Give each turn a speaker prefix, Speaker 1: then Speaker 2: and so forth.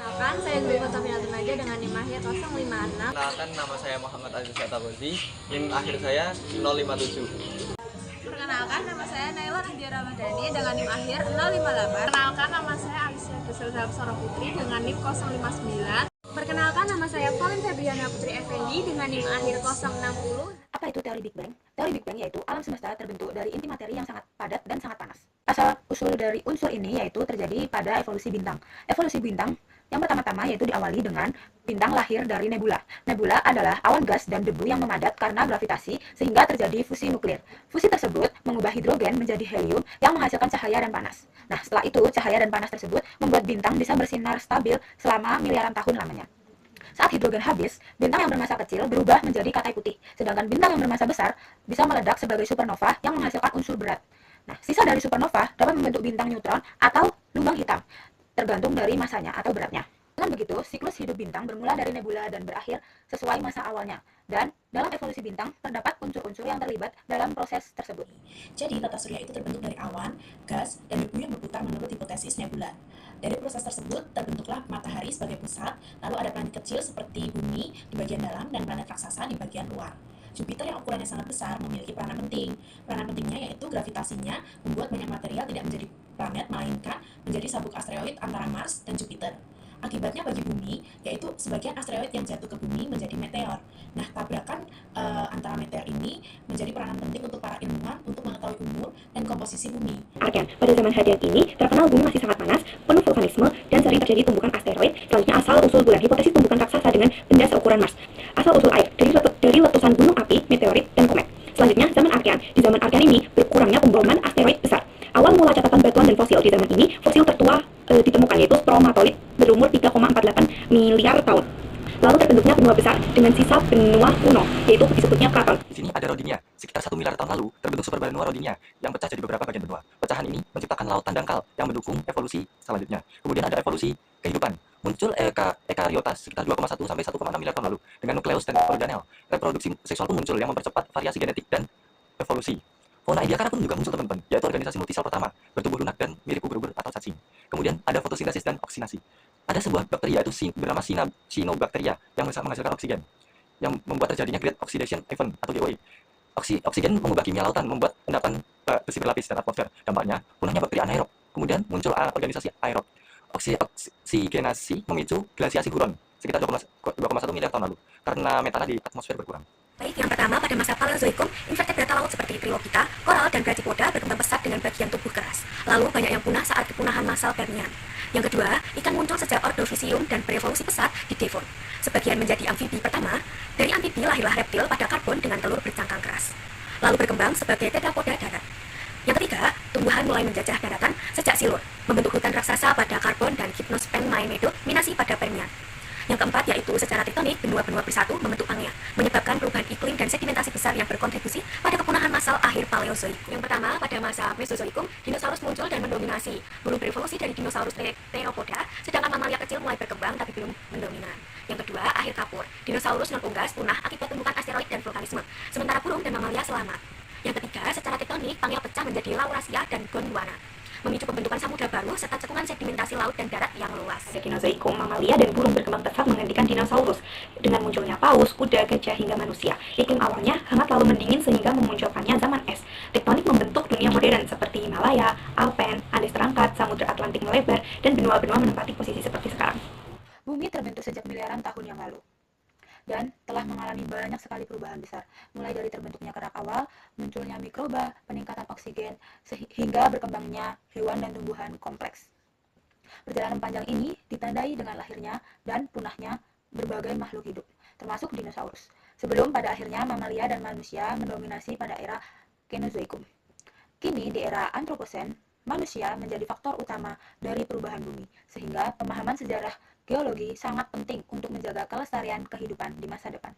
Speaker 1: Perkenalkan, saya Guru Fatofina Tunaja dengan NIM akhir 056.
Speaker 2: Perkenalkan, nama saya Muhammad Aziz Satabozi, NIM akhir saya 057.
Speaker 1: Perkenalkan, nama saya Naila Nadia Ramadhani dengan NIM akhir 058. Perkenalkan, nama saya Alicia Duselzam Soraputri dengan NIM 059. Perkenalkan, nama saya Pauline Febriana Putri Effendi dengan NIM akhir 060.
Speaker 3: Apa itu teori Big Bang? Teori Big Bang yaitu alam semesta terbentuk dari inti materi yang sangat padat dan sangat panas. Asal-usul dari unsur ini yaitu terjadi pada evolusi bintang. Evolusi bintang yang pertama-tama yaitu diawali dengan bintang lahir dari nebula. Nebula adalah awan gas dan debu yang memadat karena gravitasi sehingga terjadi fusi nuklir. Fusi tersebut mengubah hidrogen menjadi helium yang menghasilkan cahaya dan panas. Nah, setelah itu cahaya dan panas tersebut membuat bintang bisa bersinar stabil selama miliaran tahun lamanya. Saat hidrogen habis, bintang yang bermassa kecil berubah menjadi katai putih, sedangkan bintang yang bermassa besar bisa meledak sebagai supernova yang menghasilkan unsur berat. Nah, sisa dari supernova dapat membentuk bintang neutron atau lubang hitam, tergantung dari masanya atau beratnya. Dengan begitu, siklus hidup bintang bermula dari nebula dan berakhir sesuai masa awalnya. Dan dalam evolusi bintang, terdapat unsur-unsur yang terlibat dalam proses tersebut.
Speaker 4: Jadi, tata surya itu terbentuk dari awan, gas, dan debu yang berputar menurut hipotesis nebula. Dari proses tersebut, terbentuklah matahari sebagai pusat, lalu ada planet kecil seperti bumi di bagian dalam dan planet raksasa di bagian luar. Jupiter yang ukurannya sangat besar memiliki peranan penting. Peranan pentingnya yaitu gravitasinya membuat banyak material tidak menjadi planet, melainkan menjadi sabuk asteroid antara Mars dan Jupiter. Akibatnya bagi bumi, yaitu sebagian asteroid yang jatuh ke bumi menjadi meteor. Nah, tabrakan antara meteor ini menjadi peranan penting untuk para ilmuwan untuk mengetahui umur dan komposisi bumi.
Speaker 3: Arkean, pada zaman Hadian ini, terkenal bumi masih sangat panas, penuh vulkanisme, dan sering terjadi tumbukan asteroid. Selanjutnya asal-usul bulan, hipotesis tumbukan raksasa dengan benda seukuran Mars. Asal-usul air, dari letusan gunung api, meteorit, dan komet. Selanjutnya, zaman Arkean. Di zaman Arkean ini, berkurangnya pembauman asteroid besar. Awal mula catatan batuan dan fosil di zaman ini, fosil tertua ditemukan yaitu stromatolith berumur 3,48 miliar tahun. Lalu terbentuknya benua besar dengan sisa benua kuno, yaitu disebutnya kraton.
Speaker 2: Di sini ada Rodinia. Sekitar 1 miliar tahun lalu terbentuk superbenua Rodinia yang pecah jadi beberapa bagian benua. Pecahan ini menciptakan lautan dangkal yang mendukung evolusi selanjutnya. Kemudian ada evolusi kehidupan. Muncul eukaryotas sekitar 2,1 sampai 1,6 miliar tahun lalu dengan nukleus dan organel. Reproduksi seksual pun muncul yang mempercepat variasi genetik dan evolusi. Fauna Ediacara pun juga muncul, teman-teman, yaitu organisasi multisel pertama, bertubuh lunak dan mirip ubur-ubur atau cacing. Kemudian ada fotosintesis dan oksinasi. Ada sebuah bakteri yaitu bernama Cyanobacteria yang menghasilkan oksigen, yang membuat terjadinya Great Oxidation Event atau GOE. Oksigen mengubah kimia lautan, membuat endapan besi berlapis dan atmosfer. Dampaknya punahnya bakteri anaerob. Kemudian muncul organisasi aerob. Oksigenasi memicu glasiasi huron sekitar 2,1 miliar tahun lalu karena metana di atmosfer berkurang.
Speaker 3: Baik, yang pertama pada masa Paleozoikum, invertebrata laut seperti Trilobita, koral, dan brachipoda berkembang pesat dengan bagian tubuh keras. Lalu banyak yang punah saat kepunahan massal Permian. Yang kedua, ikan muncul sejak Ordovisium dan berevolusi pesat di Devon. Sebagian menjadi amfibi pertama, dari amfibi lahirlah reptil pada karbon dengan telur bercangkang keras. Lalu berkembang sebagai tetrapoda darat. Yang ketiga, tumbuhan mulai menjajah daratan sejak Silur, membentuk hutan raksasa pada karbon dan Gymnosperm minasi pada Permian. Yang keempat yaitu secara tektonik, benua-benua bersatu membentuk Pangea, menyebabkan perubahan iklim dan sedimentasi besar yang berkontribusi pada kepunahan massal akhir Paleozoikum. Yang pertama, pada masa Mesozoikum, dinosaurus muncul dan mendominasi, belum berevolusi dari dinosaurus theropoda, sedangkan mamalia kecil mulai berkembang tapi belum mendominan. Yang kedua, akhir kapur, dinosaurus non-unggas punah akibat tumbukan asteroid dan vulkanisme, sementara burung dan mamalia selamat. Yang ketiga, secara tektonik, Pangea pecah menjadi Laurasia dan Gondwana, memicu pembentukan samudra baru serta cekungan sedimentasi laut dan darat yang luas. Kenozoikum, mamalia dan burung berkembang pesat menggantikan dinosaurus dengan munculnya paus, kuda, gajah hingga manusia. Iklim awalnya hangat lalu mendingin sehingga memunculkannya zaman es. Tektonik membentuk dunia modern seperti Himalaya, Alpen, Andes terangkat, samudra Atlantik melebar, dan benua-benua menempati posisi seperti sekarang. Bumi terbentuk sejak miliaran tahun yang lalu dan telah mengalami banyak sekali perubahan besar, mulai dari terbentuknya kerak awal, munculnya mikroba, peningkatan oksigen, hingga berkembangnya hewan dan tumbuhan kompleks. Perjalanan panjang ini ditandai dengan lahirnya dan punahnya berbagai makhluk hidup, termasuk dinosaurus, sebelum pada akhirnya mamalia dan manusia mendominasi pada era Kenozoikum. Kini di era Anthropocene, manusia menjadi faktor utama dari perubahan bumi, sehingga pemahaman sejarah geologi sangat penting untuk menjaga kelestarian kehidupan di masa depan.